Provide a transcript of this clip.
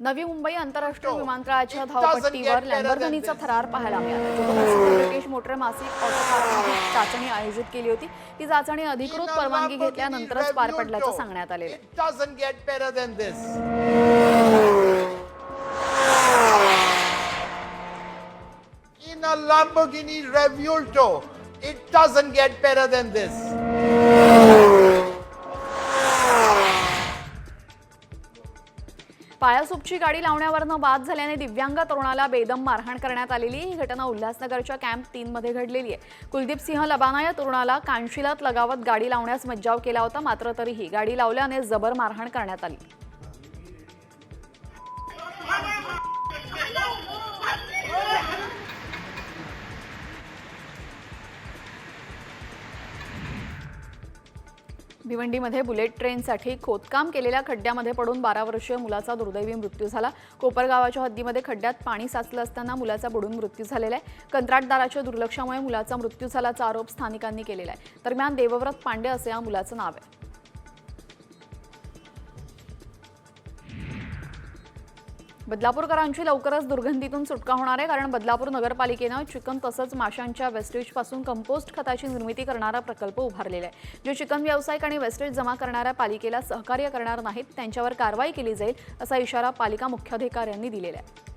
नवी मुंबई आंतरराष्ट्रीय विमानतळाच्या धावपट्टीवर लॅम्बोर्गिनीचा थरार पाहायला मिळाला. जोपर्यंत ब्रिटिश मोटर मासिक ऑटोकारने चाचणी आयोजित केली होती. ही चाचणी अधिकृत परवानगी घेतल्यानंतरच पार पडल्याचं सांगण्यात आलेलं In a Lamborghini Revuelto, it doesn't get better than this. पायासूपची गाडी लावण्यावरनं बाद झाल्याने दिव्यांग तरुणाला बेदम मारहाण करण्यात आलेली. ही घटना उल्हासनगरच्या कॅम्प 3 मध्ये घडलेली आहे. कुलदीप सिंह लबाना या तरुणाला कानशिलात लगावत गाडी लावण्यास मज्जाव केला होता. मात्र तरीही गाडी लावल्याने जबर मारहाण करण्यात आली. भिवंडीमध्ये बुलेट ट्रेनसाठी खोदकाम केलेल्या खड्ड्यामध्ये पडून 12 वर्षीय मुलाचा दुर्दैवी मृत्यू झाला. कोपर गावाच्या हद्दीमध्ये खड्ड्यात पाणी साचलं असताना मुलाचा बुडून मृत्यू झालेला आहे. कंत्राटदाराच्या दुर्लक्षामुळे मुलाचा मृत्यू झाल्याचा आरोप स्थानिकांनी केलेला आहे. दरम्यान देवव्रत पांडे असे या मुलाचं नाव आहे. बदलापूरकरांची लवकरच दुर्गंधीतून सुटका होणार आहे. कारण बदलापूर नगरपालिकेनं चिकन तसंच माशांच्या वेस्टेजपासून कंपोस्ट खताची निर्मिती करणारा प्रकल्प उभारलेला आहे. जे चिकन व्यावसायिक आणि वेस्टेज जमा करणाऱ्या पालिकेला सहकार्य करणार नाहीत त्यांच्यावर कारवाई केली जाईल असा इशारा पालिका मुख्याधिकाऱ्यांनी दिलेला आहे.